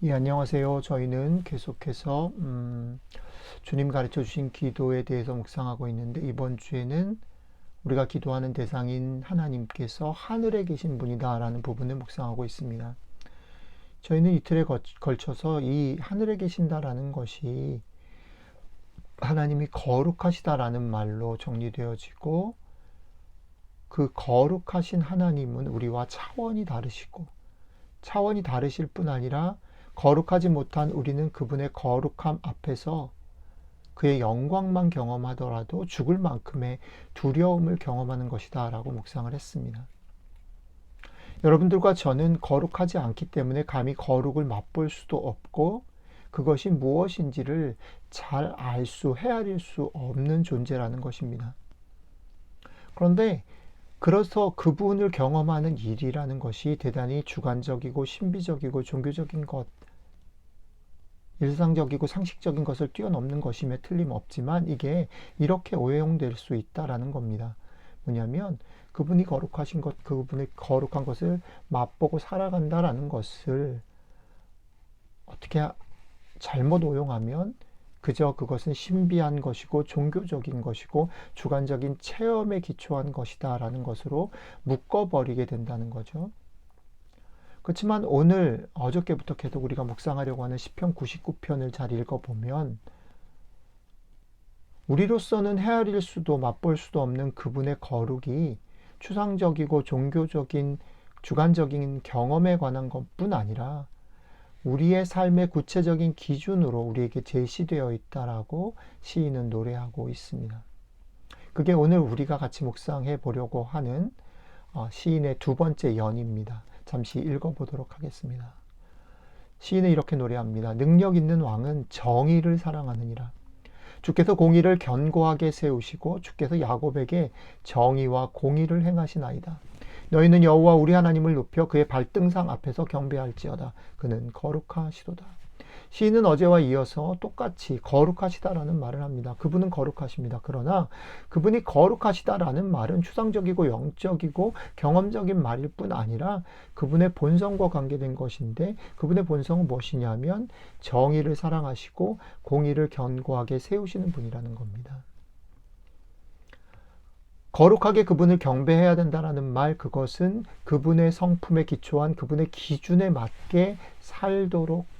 예, 안녕하세요. 저희는 계속해서 주님 가르쳐 주신 기도에 대해서 묵상하고 있는데 이번 주에는 우리가 기도하는 대상인 하나님께서 하늘에 계신 분이다라는 부분을 묵상하고 있습니다. 저희는 이틀에 걸쳐서 이 하늘에 계신다라는 것이 하나님이 거룩하시다라는 말로 정리되어지고, 그 거룩하신 하나님은 우리와 차원이 다르실 뿐 아니라 거룩하지 못한 우리는 그분의 거룩함 앞에서 그의 영광만 경험하더라도 죽을 만큼의 두려움을 경험하는 것이다 라고 묵상을 했습니다. 여러분들과 저는 거룩하지 않기 때문에 감히 거룩을 맛볼 수도 없고, 그것이 무엇인지를 잘 헤아릴 수 없는 존재라는 것입니다. 그런데 그래서 그분을 경험하는 일이라는 것이 대단히 주관적이고 신비적이고 종교적인 것, 일상적이고 상식적인 것을 뛰어넘는 것임에 틀림없지만, 이게 이렇게 오해용될 수 있다라는 겁니다. 뭐냐면 그분이 거룩하신 것, 그분의 거룩한 것을 맛보고 살아간다라는 것을 어떻게 잘못 오용하면 그저 그것은 신비한 것이고 종교적인 것이고 주관적인 체험에 기초한 것이다라는 것으로 묶어버리게 된다는 거죠. 그렇지만 오늘 어저께부터 계속 우리가 묵상하려고 하는 시편 99편을 잘 읽어보면 우리로서는 헤아릴 수도 맛볼 수도 없는 그분의 거룩이 추상적이고 종교적인 주관적인 경험에 관한 것뿐 아니라 우리의 삶의 구체적인 기준으로 우리에게 제시되어 있다라고 시인은 노래하고 있습니다. 그게 오늘 우리가 같이 묵상해 보려고 하는 시인의 두 번째 연입니다. 잠시 읽어보도록 하겠습니다. 시인은 이렇게 노래합니다. 능력 있는 왕은 정의를 사랑하느니라. 주께서 공의를 견고하게 세우시고 주께서 야곱에게 정의와 공의를 행하시나이다. 너희는 여호와 우리 하나님을 높여 그의 발등상 앞에서 경배할지어다. 그는 거룩하시도다. 시인은 어제와 이어서 똑같이 거룩하시다라는 말을 합니다. 그분은 거룩하십니다. 그러나 그분이 거룩하시다라는 말은 추상적이고 영적이고 경험적인 말일 뿐 아니라 그분의 본성과 관계된 것인데, 그분의 본성은 무엇이냐면 정의를 사랑하시고 공의를 견고하게 세우시는 분이라는 겁니다. 거룩하게 그분을 경배해야 된다라는 말, 그것은 그분의 성품에 기초한 그분의 기준에 맞게 살도록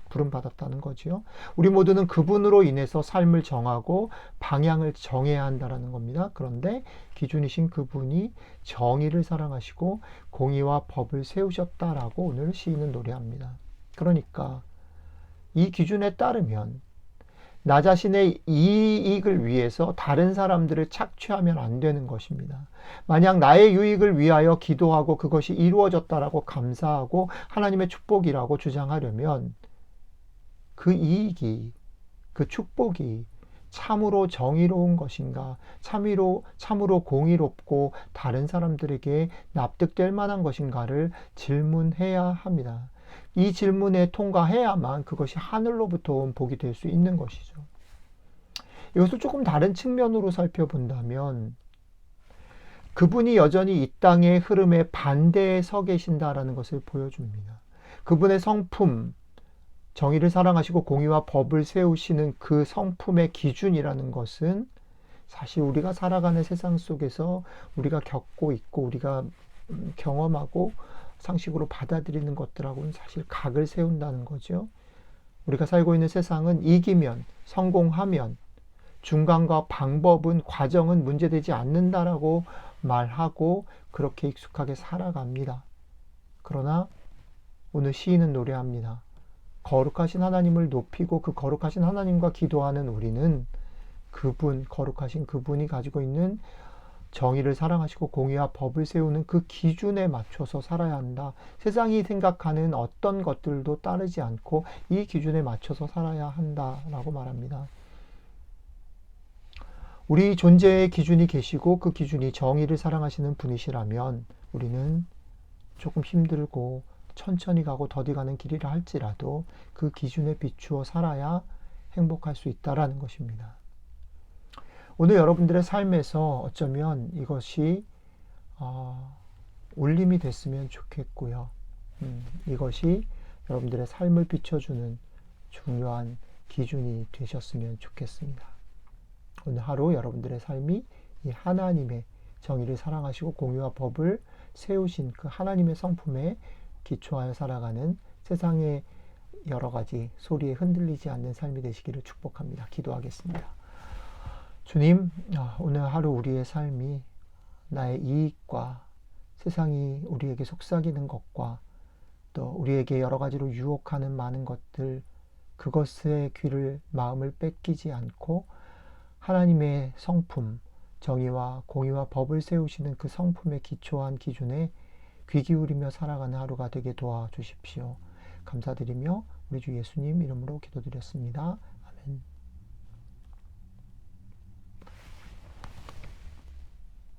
부름받았다는 거지요. 우리 모두는 그분으로 인해서 삶을 정하고 방향을 정해야 한다는 겁니다. 그런데 기준이신 그분이 정의를 사랑하시고 공의와 법을 세우셨다라고 오늘 시인은 노래합니다. 그러니까 이 기준에 따르면 나 자신의 이익을 위해서 다른 사람들을 착취하면 안 되는 것입니다. 만약 나의 유익을 위하여 기도하고 그것이 이루어졌다라고 감사하고 하나님의 축복이라고 주장하려면 그 이익이, 그 축복이 참으로 정의로운 것인가, 참으로 공의롭고 다른 사람들에게 납득될 만한 것인가를 질문해야 합니다. 이 질문에 통과해야만 그것이 하늘로부터 온 복이 될 수 있는 것이죠. 이것을 조금 다른 측면으로 살펴본다면 그분이 여전히 이 땅의 흐름에 반대에 서 계신다라는 것을 보여줍니다. 그분의 성품, 정의를 사랑하시고 공의와 법을 세우시는 그 성품의 기준이라는 것은 사실 우리가 살아가는 세상 속에서 우리가 겪고 있고 우리가 경험하고 상식으로 받아들이는 것들하고는 사실 각을 세운다는 거죠. 우리가 살고 있는 세상은 이기면, 성공하면 중간과 방법은, 과정은 문제되지 않는다라고 말하고 그렇게 익숙하게 살아갑니다. 그러나 오늘 시인은 노래합니다. 거룩하신 하나님을 높이고 그 거룩하신 하나님과 기도하는 우리는 거룩하신 그분이 가지고 있는 정의를 사랑하시고 공의와 법을 세우는 그 기준에 맞춰서 살아야 한다. 세상이 생각하는 어떤 것들도 따르지 않고 이 기준에 맞춰서 살아야 한다라고 말합니다. 우리 존재의 기준이 계시고 그 기준이 정의를 사랑하시는 분이시라면 우리는 조금 힘들고 천천히 가고 더디 가는 길이라 할지라도 그 기준에 비추어 살아야 행복할 수 있다라는 것입니다. 오늘 여러분들의 삶에서 어쩌면 이것이 울림이 됐으면 좋겠고요. 이것이 여러분들의 삶을 비춰주는 중요한 기준이 되셨으면 좋겠습니다. 오늘 하루 여러분들의 삶이 이 하나님의 정의를 사랑하시고 공의와 법을 세우신 그 하나님의 성품에 기초하여 살아가는 세상의 여러 가지 소리에 흔들리지 않는 삶이 되시기를 축복합니다. 기도하겠습니다. 주님, 오늘 하루 우리의 삶이 나의 이익과 세상이 우리에게 속삭이는 것과 또 우리에게 여러 가지로 유혹하는 많은 것들, 그것의 귀를, 마음을 뺏기지 않고 하나님의 성품, 정의와 공의와 법을 세우시는 그 성품에 기초한 기준에 귀 기울이며 살아가는 하루가 되게 도와주십시오. 감사드리며 우리 주 예수님 이름으로 기도드렸습니다.